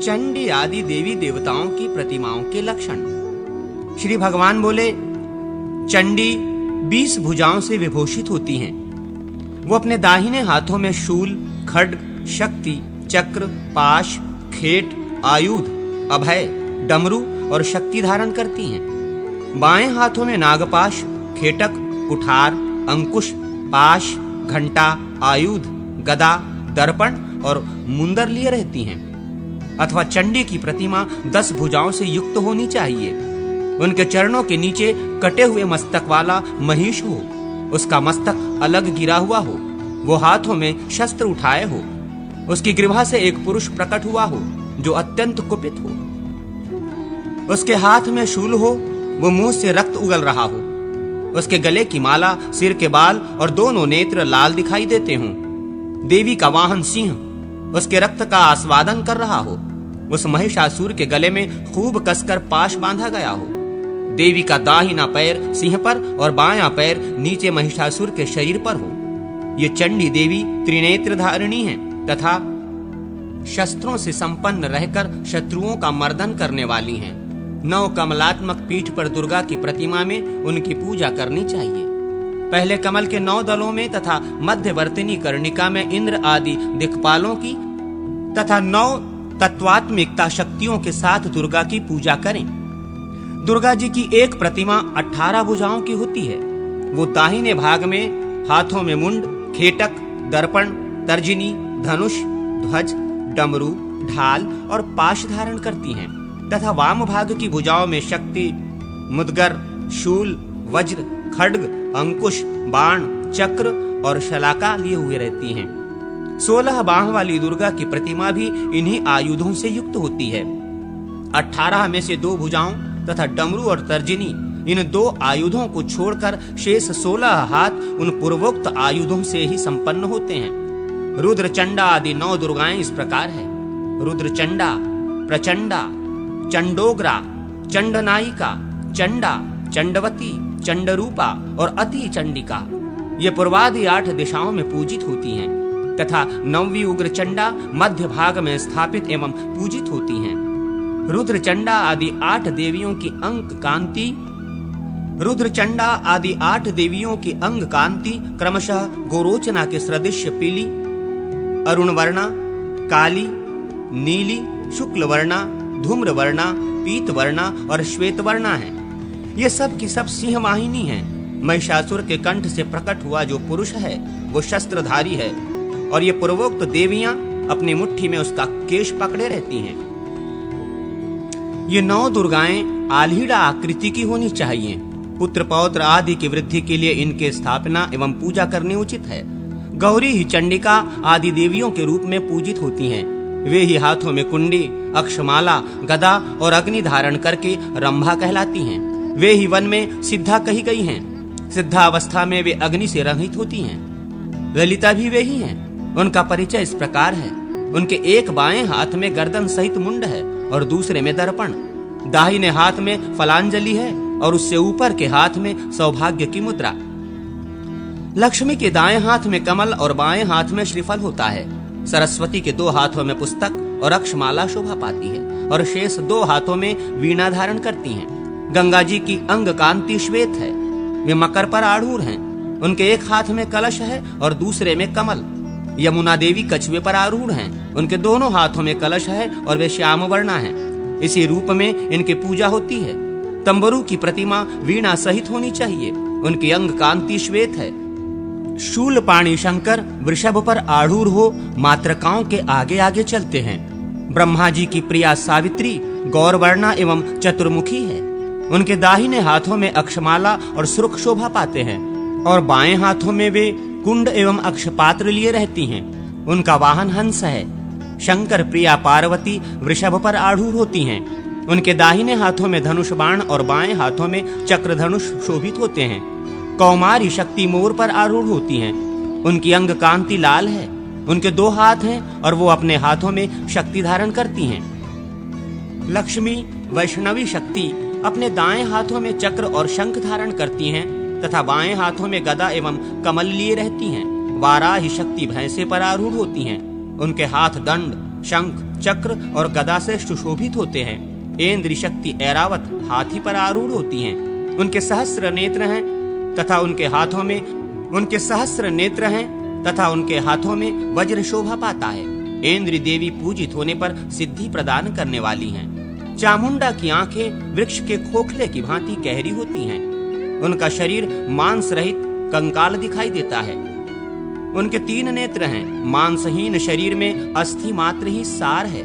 चंडी आदि देवी देवताओं की प्रतिमाओं के लक्षण। श्री भगवान बोले, चंडी 20 भुजाओं से विभूषित होती हैं। वो अपने दाहिने हाथों में शूल, खड्ग, शक्ति, चक्र, पाश, खेट, आयुध, अभय, डमरू और शक्ति धारण करती हैं। बाएं हाथों में नागपाश, खेटक, कुठार, अंकुश, पाश, घंटा, आयुध, गदा, दर्पण और मुंदर लिए रहती हैं। अथवा चंडी की प्रतिमा 10 भुजाओं से युक्त होनी चाहिए। उनके चरणों के नीचे कटे हुए मस्तक वाला महिष हो, उसका मस्तक अलग गिरा हुआ हो, वो हाथों में शस्त्र उठाए हो, उसकी ग्रीवा से एक पुरुष प्रकट हुआ हो जो अत्यंत कुपित हो, उसके हाथ में शूल हो, वो मुंह से रक्त उगल रहा हो, उसके गले की माला, सिर के बाल और दोनों नेत्र लाल दिखाई देते हों। देवी का वाहन सिंह उसके रक्त का आस्वादन कर रहा हो, उस महिषासुर के गले में खूब कसकर पाश बांधा गया हो। देवी का दाहिना पैर सिंह पर और बायां पैर नीचे महिषासुर के शरीर पर हो। ये चंडी देवी त्रिनेत्र धारिणी है तथा शस्त्रों से संपन्न रहकर शत्रुओं का मर्दन करने वाली हैं। 9 कमलात्मक पीठ पर दुर्गा की प्रतिमा में उनकी पूजा करनी चाहिए। पहले कमल के 9 दलों में तथा मध्यवर्तिनी कर्णिका में इंद्र आदि दिक्पालों की तथा 9 तत्वात्मिकता शक्तियों के साथ दुर्गा की पूजा करें। दुर्गा जी की एक प्रतिमा 18 भुजाओं की होती है। वो दाहिने भाग में हाथों में मुंड, खेटक, दर्पण, तर्जनी, धनुष, ध्वज, डमरू, ढाल और पाश धारण करती हैं तथा वाम भाग की भुजाओं में शक्ति, मुदगर, शूल, वज्र, खड्ग, अंकुश, बाण, चक्र और शलाका लिए हुए रहती हैं। 16 बाह वाली दुर्गा की प्रतिमा भी इन्हीं आयुधों से युक्त होती है। 18 में से 2 भुजाओं तथा डमरू और तर्जनी, इन 2 आयुधों को छोड़कर शेष 16 हाथ उन पूर्वोक्त आयुधों से ही संपन्न होते हैं। रुद्र चंडा आदि 9 दुर्गाएं इस प्रकार है: रुद्र चंडा, प्रचंडा, चंडोग्रा, चंडनायिका, चंडा, चंडवती, चंडरूपा और अति चंडिका। ये पूर्वादि 8 दिशाओं में पूजित होती हैं तथा 9वीं उग्र चंडा मध्य भाग में स्थापित एवं पूजित होती हैं। रुद्र चंडा आदि 8 देवियों की अंग कांति क्रमशः गोरोचना के सदृश पीली, अरुण वर्णा, काली, नीली, शुक्ल वर्णा, धूम्र वर्णा, पीत वर्णा और श्वेत वर्णा है। ये सब की सब सिंह वाहिनी है। महिषासुर के कंठ से प्रकट हुआ जो पुरुष है वो शस्त्रधारी है और ये पूर्वोक्त देवियां अपनी मुट्ठी में उसका केश पकड़े रहती हैं। ये 9 दुर्गाएं आल्हीड़ा आकृति की होनी चाहिए। पुत्र पौत्र आदि की वृद्धि के लिए इनके स्थापना एवं पूजा करनी उचित है। गौरी ही चंडिका आदि देवियों के रूप में पूजित होती हैं। वे ही हाथों में कुंडी, अक्षमाला, गदा और अग्नि धारण करके रंभा कहलाती हैं। वे ही वन में सिद्धा कही गई हैं। सिद्धावस्था में वे अग्नि से रहित होती हैं। ललिता भी वे ही हैं। उनका परिचय इस प्रकार है: उनके एक बाएं हाथ में गर्दन सहित मुंड है और दूसरे में दर्पण। दाहिने हाथ में फलांजलि है और उससे ऊपर के हाथ में सौभाग्य की मुद्रा। लक्ष्मी के दाएं हाथ में कमल और बाएं हाथ में श्रीफल होता है। सरस्वती के 2 हाथों में पुस्तक और अक्षमाला शोभा पाती है और शेष 2 हाथों में वीणा धारण करती हैं। गंगा जी की अंग कांति श्वेत है। वे मकर पर आरूढ़ हैं। उनके एक हाथ में कलश है और दूसरे में कमल। यमुना देवी कछुए पर आरूढ़ हैं। उनके दोनों हाथों में कलश है और वे श्याम वर्णा हैं। इसी रूप में इनकी पूजा होती है। तंबरू की प्रतिमा वीणा सहित होनी चाहिए। उनकी अंग कांति श्वेत है। शूलपाणी शंकर वृषभ पर आरूढ़ हो मातृकाओं के आगे आगे चलते हैं। ब्रह्मा जी की प्रिया सावित्री गौरवर्णा एवं चतुर्मुखी है। उनके दाहिने हाथों में अक्षमाला और सुर्ख शोभा पाते हैं और बाएं हाथों में वे कुंड एवं अक्षपात्र लिए रहती हैं। उनका वाहन हंस है। शंकर प्रिया पार्वती वृषभ पर आरूढ़ होती हैं। उनके दाहिने हाथों में धनुष बाण और बाएं हाथों में चक्र धनुष शोभित होते हैं। कौमारी शक्ति मोर पर आरूढ़ होती हैं। उनकी अंग कांति लाल है। उनके 2 हाथ हैं और वो अपने हाथों में शक्ति धारण करती हैं। लक्ष्मी वैष्णवी शक्ति अपने दाएं हाथों में चक्र और शंख धारण करती हैं तथा बाएं हाथों में गदा एवं कमल लिए रहती हैं। वाराही शक्ति भैंसे पर आरूढ़ होती हैं। उनके हाथ दंड, शंख, चक्र और गदा से सुशोभित होते हैं। इंद्र शक्ति ऐरावत हाथी पर आरूढ़ होती हैं। उनके सहस्र नेत्र हैं तथा उनके हाथों में वज्र शोभा पाता है। इंद्र देवी पूजित होने पर सिद्धि प्रदान करने वाली हैं। चामुंडा की आंखें वृक्ष के खोखले की भांति गहरी होती हैं। उनका शरीर मांस रहित कंकाल दिखाई देता है। उनके 3 नेत्र हैं। मांसहीन शरीर में अस्थि मात्र ही सार है।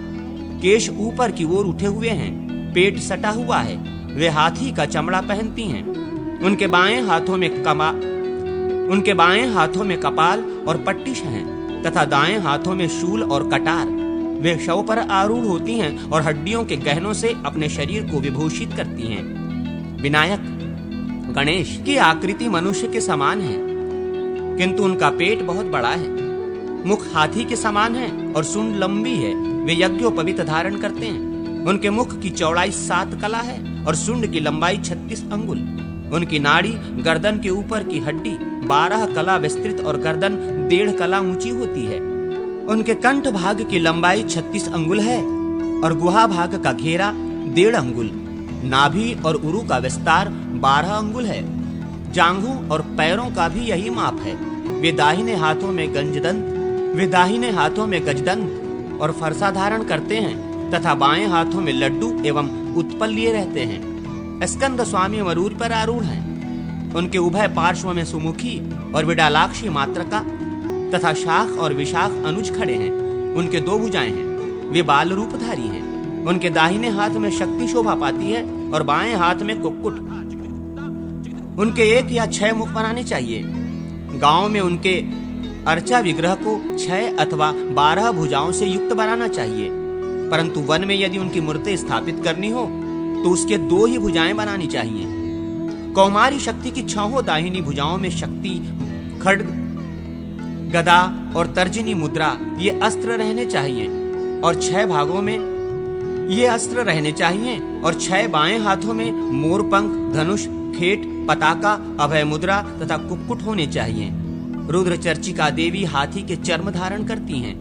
केश ऊपर की ओर उठे हुए हैं। पेट सटा हुआ है। वे हाथी का चमड़ा पहनती हैं। उनके बाएं हाथों में कपाल और पट्टिश हैं तथा दाएं हाथों में शूल और कटार। वे शव पर आरूढ़ होती हैं और हड्डियों के गहनों से अपने शरीर को विभूषित करती हैं। विनायक गणेश की आकृति मनुष्य के समान है, किंतु उनका पेट बहुत बड़ा है। मुख हाथी के समान है और सूंड लंबी है। वे यज्ञोपवीत धारण करते हैं। उनके मुख की चौड़ाई 7 कला है और सूंड की लंबाई 36 अंगुल। उनकी नाड़ी गर्दन के ऊपर की हड्डी 12 कला विस्तृत और गर्दन 1.5 कला ऊंची होती है। उनके कंठ भाग की लंबाई 36 अंगुल है और गुहा भाग का घेरा 1.5 अंगुल। नाभि और उरु का विस्तार 12 अंगुल है। जांघों और पैरों का भी यही माप है। वे दाहिने हाथों में गजदंत और फरसा धारण करते हैं तथा बाएं हाथों में लड्डू एवं उत्पल लिए रहते हैं। स्कंद स्वामी मरूर पर आरूढ़ हैं। उनके उभय पार्श्व में सुमुखी और विडालाक्षी मातृका तथा शाख और विशाख अनुज खड़े हैं। उनके 2 भुजाएं हैं। वे बाल रूपधारी हैं। उनके दाहिने हाथ में शक्ति शोभा पाती है और बाएं हाथ में कुक्कुट। उनके 1 या 6 मुख बनाने चाहिए। गांव में उनके अर्चा विग्रह को 6 अथवा 12 भुजाओं से युक्त बनाना चाहिए, परंतु वन में यदि उनकी मूर्ति स्थापित करनी हो तो उसके 2 ही भुजाएं बनानी चाहिए। कौमारी शक्ति की 6 दाहिनी भुजाओं में शक्ति, खड्ग, गदा और तर्जनी मुद्रा ये अस्त्र रहने चाहिए और 6 भागों में ये अस्त्र रहने चाहिए और 6 बाएं हाथों में मोरपंख, धनुष, खेट, पताका, अभय मुद्रा तथा कुक्कुट होने चाहिए। रुद्र चर्चिका देवी हाथी के चर्म धारण करती हैं।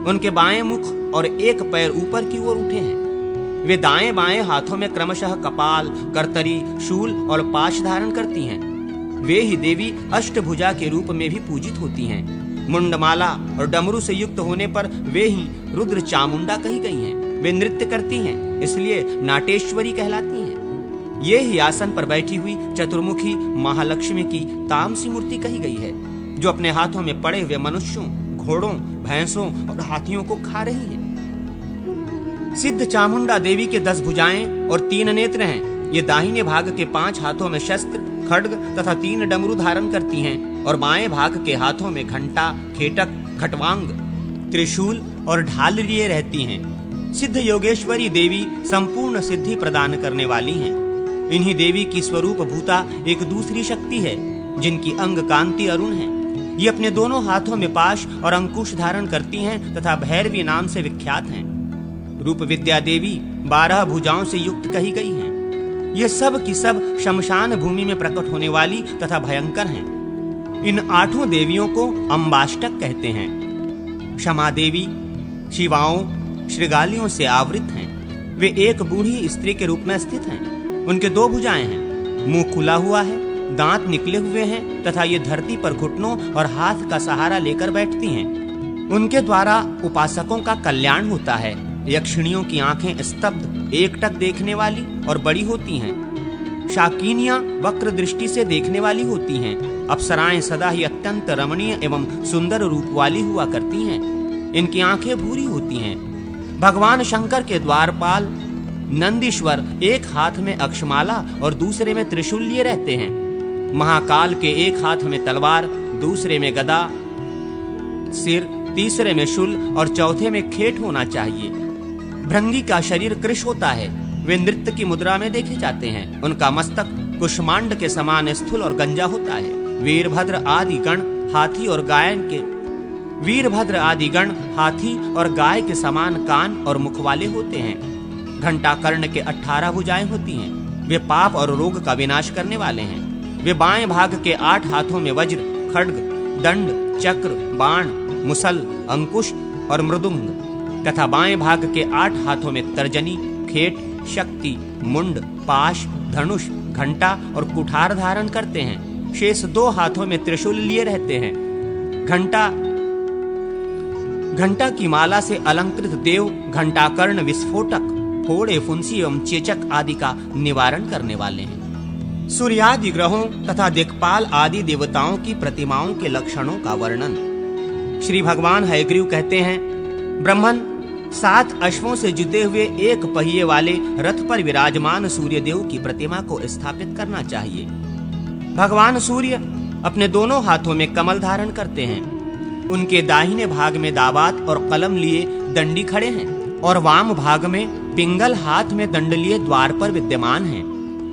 उनके बाएं मुख और 1 पैर ऊपर की ओर उठे हैं। वे दाएं बाएं हाथों में क्रमशः कपाल, करतरी, शूल और पाश धारण करती हैं। वे ही देवी अष्टभुजा के रूप में भी पूजित होती हैं। मुंडमाला और डमरू से युक्त होने पर वे ही रुद्र चामुंडा कही गई हैं। वे नृत्य करती हैं, इसलिए नाटेश्वरी कहलाती हैं। ये ही आसन पर बैठी हुई चतुर्मुखी महालक्ष्मी की तामसी मूर्ति कही गई है, जो अपने हाथों में पड़े हुए मनुष्यों, घोड़ों, भैंसों और हाथियों को खा रही है। सिद्ध चामुंडा देवी के 10 भुजाएं और 3 नेत्र हैं। ये दाहिने भाग के 5 हाथों में शस्त्र, खड्ग तथा 3 डमरू धारण करती हैं और बाएं भाग के हाथों में घंटा, खेटक, खटवांग, त्रिशूल और ढाल लिए रहती हैं। सिद्ध योगेश्वरी देवी संपूर्ण सिद्धि प्रदान करने वाली हैं। इन्हीं देवी की स्वरूप भूता एक दूसरी शक्ति है, जिनकी अंग कांति अरुण है। ये अपने दोनों हाथों में पाश और अंकुश धारण करती हैं तथा भैरवी नाम से विख्यात हैं। रूप विद्या देवी 12 भुजाओं से युक्त कही गई हैं। ये सब की सब शमशान भूमि में प्रकट होने वाली तथा भयंकर हैं। इन 8 देवियों को अम्बाष्टक कहते हैं। क्षमा देवी शिवाओं, श्रृगालियों से आवृत हैं। वे एक बूढ़ी स्त्री के रूप में स्थित हैं। उनके 2 भुजाएं हैं। मुंह खुला हुआ है, दांत निकले हुए हैं तथा ये धरती पर घुटनों और हाथ का सहारा लेकर बैठती हैं। उनके द्वारा उपासकों का कल्याण होता है। यक्षिणियों की आंखें स्तब्ध, एकटक देखने वाली और बड़ी होती हैं। शाकिनियां वक्र दृष्टि से देखने वाली होती हैं। अप्सराएं सदा ही अत्यंत रमणीय एवं सुंदर रूप वाली हुआ करती हैं। इनकी आंखें भूरी होती हैं। भगवान शंकर के द्वारपाल नंदीश्वर एक हाथ में अक्षमाला और दूसरे में त्रिशूल लिए रहते हैं। महाकाल के एक हाथ में तलवार, दूसरे में गदा, सिर, तीसरे में शूल और चौथे में खेट होना चाहिए। भृंगी का शरीर कृश होता है। वे नृत्य की मुद्रा में देखे जाते हैं। उनका मस्तक कुष्मांड के समान स्थूल और गंजा होता है। वीरभद्र आदि गण हाथी और गाय के समान कान और मुख वाले होते हैं। घंटा कर्ण के 18 भुजाएं होती हैं। वे पाप और रोग का विनाश करने वाले हैं। वे बाएं भाग के 8 हाथों में वज्र, खड्ग, दंड, चक्र, बाण, मुसल, अंकुश और मृदुंग तथा बाएं भाग के 8 हाथों में तर्जनी, खेट, शक्ति, मुंड, पाश, धनुष, घंटा और कुठार धारण करते हैं। शेष 2 हाथों में त्रिशूल लिए रहते हैं। घंटा की माला से अलंकृत देव घंटाकर्ण विस्फोटक, फोड़े, फुंसी एवं चेचक आदि का निवारण करने वाले हैं। सूर्यादि ग्रहों तथा दिक्पाल आदि देवताओं की प्रतिमाओं के लक्षणों का वर्णन श्री भगवान हयग्रीव कहते हैं। ब्रह्मन 7 अश्वों से जुते हुए 1 पहिए वाले रथ पर विराजमान सूर्यदेव की प्रतिमा को स्थापित करना चाहिए। भगवान सूर्य अपने दोनों हाथों में कमल धारण करते हैं। उनके दाहिने भाग में दावात और कलम लिए दंडी खड़े हैं और वाम भाग में पिंगल हाथ में दंड लिए द्वार पर विद्यमान हैं।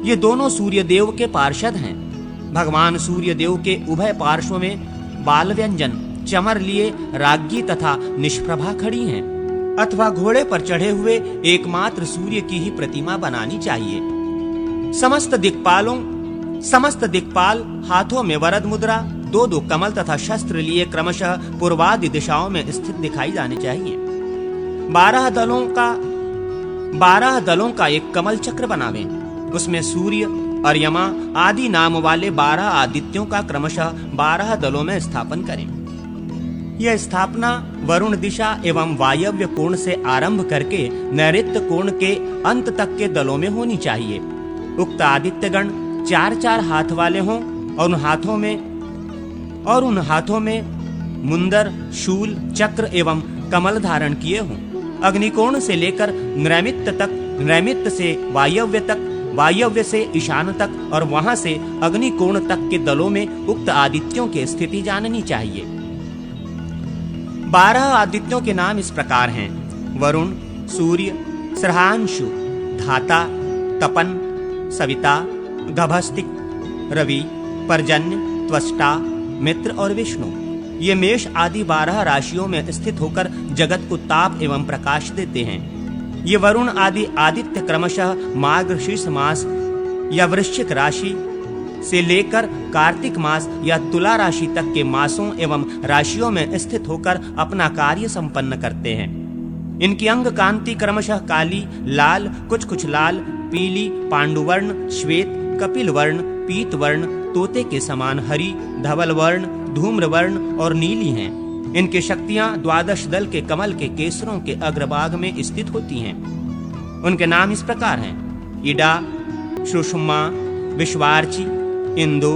ये दोनों सूर्यदेव के पार्षद हैं। भगवान सूर्यदेव के उभय पार्श्व में बाल व्यंजन, चमर लिए राज्ञी तथा निष्प्रभा खड़ी हैं। अथवा घोड़े पर चढ़े हुए एकमात्र सूर्य की ही प्रतिमा बनानी चाहिए। समस्त दिक्पाल हाथों में वरद मुद्रा, 2 कमल तथा शस्त्र लिए क्रमशः पूर्वादि दिशाओं में स्थित दिखाई जाने चाहिए। 12 दलों का एक कमल चक्र बनावें। उसमें सूर्य, अर्यमा आदि नाम वाले 12 आदित्यों का क्रमशः 12 दलों में स्थापन करें। यह स्थापना वरुण दिशा एवं वायव्य कोण से आरंभ करके नैऋत्य कोण के अंत तक के दलों में होनी चाहिए। उक्त आदित्यगण 4-4 हाथ वाले हों और उन हाथों में मुंदर, शूल, चक्र एवं कमल धारण किए हों। अग्निकोण से लेकर नैमित्त से वायव्य तक, वायव्य से ईशान तक और वहां से अग्निकोण तक के दलों में उक्त आदित्यों की स्थिति जाननी चाहिए। 12 आदित्यों के नाम इस प्रकार हैं: वरुण, सूर्य, सृहांशु, धाता, तपन, सविता, गभस्तिक, रवि, पर्जन्य, त्वष्टा, मित्र और विष्णु। ये मेष आदि 12 राशियों में स्थित होकर जगत को ताप एवं प्रकाश देते हैं। ये वरुण आदि आदित्य क्रमशः मार्गशीर्ष मास या वृश्चिक राशि से लेकर कार्तिक मास या तुला राशि तक के मासों एवं राशियों में स्थित होकर अपना कार्य संपन्न करते हैं। इनकी अंग कांति क्रमशः काली, लाल, कुछ लाल, पीली, पांडुवर्ण, श्वेत, कपिल वर्ण, पीत वर्ण, तोते के समान हरी, धवल वर्ण, धूम्र वर्ण और नीली हैं। इनकी शक्तियां 12 दल के कमल के केसरों के अग्रभाग में स्थित होती हैं। उनके नाम इस प्रकार हैं: इडा, सुषमा, विश्वार्ची, इंदु,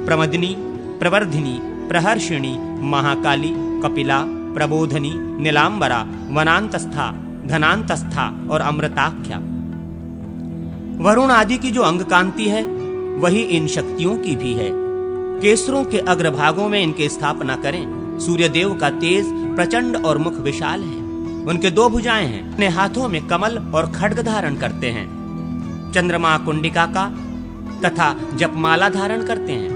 प्रमदनी, प्रवर्धिनी, प्रहर्षिणी, महाकाली, कपिला, प्रबोधनी, नीलांबरा, वनांतस्था, धनांतस्था और अमृताख्या। वरुण आदि की जो अंग कांति है वही इन शक्तियों की भी है। केसरों के अग्रभागों में इनकी स्थापना करें। सूर्यदेव का तेज प्रचंड और मुख विशाल है। उनके 2 भुजाएं हैं। अपने हाथों में कमल और खड्ग धारण करते हैं। चंद्रमा कुंडिका का तथा जपमाला धारण करते हैं।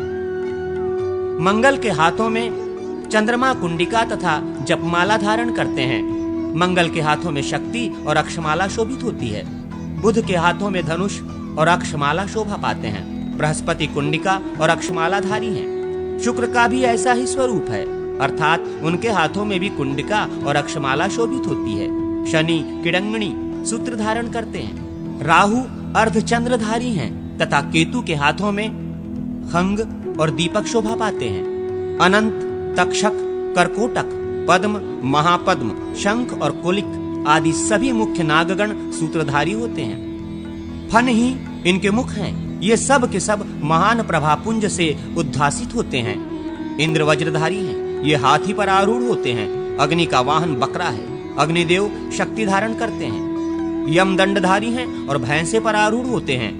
मंगल के हाथों में चंद्रमा कुंडिका तथा जपमाला धारण करते हैं। मंगल के हाथों में शक्ति और अक्षमाला शोभित होती है। बुध के हाथों में धनुष और अक्षमाला शोभा पाते हैं। बृहस्पति कुंडिका और अक्षमालाधारी हैं। शुक्र का भी ऐसा ही स्वरूप है, अर्थात उनके हाथों में भी कुंडिका और अक्षमाला शोभित होती है। शनि किडंगणी सूत्र धारण करते हैं। राहु अर्धचंद्रधारी हैं तथा केतु के हाथों में खंग और दीपक शोभा पाते हैं। अनंत, तक्षक, करकोटक, पद्म, महापद्म, शंख और कुलिक आदि सभी मुख्य नागगण सूत्रधारी होते हैं। फन ही इनके मुख हैं। ये सब के सब महान प्रभापुंज से उद्भासित होते हैं। इंद्र वज्रधारी हैं। ये हाथी पर आरूढ़ होते हैं। अग्नि का वाहन बकरा है। अग्निदेव शक्ति धारण करते हैं। यम दंडधारी हैं और भैंसे पर आरूढ़ होते हैं।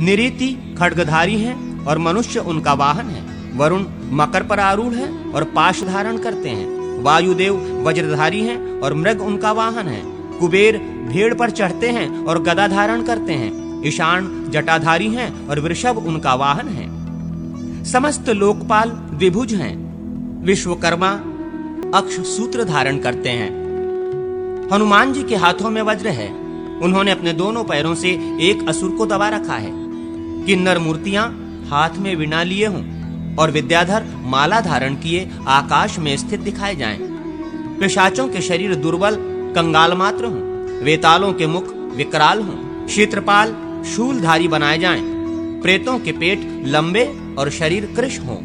निरीति खड्गधारी हैं और मनुष्य उनका वाहन है। वरुण मकर पर आरूढ़ है और पाश धारण करते हैं। वायुदेव वज्रधारी हैं और मृग उनका वाहन है। कुबेर भेड़ पर चढ़ते हैं और गदा धारण करते हैं। ईशान जटाधारी हैं और वृषभ उनका वाहन है। समस्त लोकपाल द्विभुज हैं। विश्वकर्मा अक्ष सूत्र धारण करते हैं। हनुमान जी के हाथों में वज्र है। उन्होंने अपने दोनों पैरों से एक असुर को दबा रखा है। किन्नर मूर्तियां हाथ में वीणा लिए हों और विद्याधर माला धारण किए आकाश में स्थित दिखाए जाएं। पिशाचों के शरीर दुर्बल कंगाल मात्र हों, वेतालों के मुख विकराल हों, क्षेत्रपाल शूलधारी बनाए जाएं, प्रेतों के पेट लंबे और शरीर कृश हों,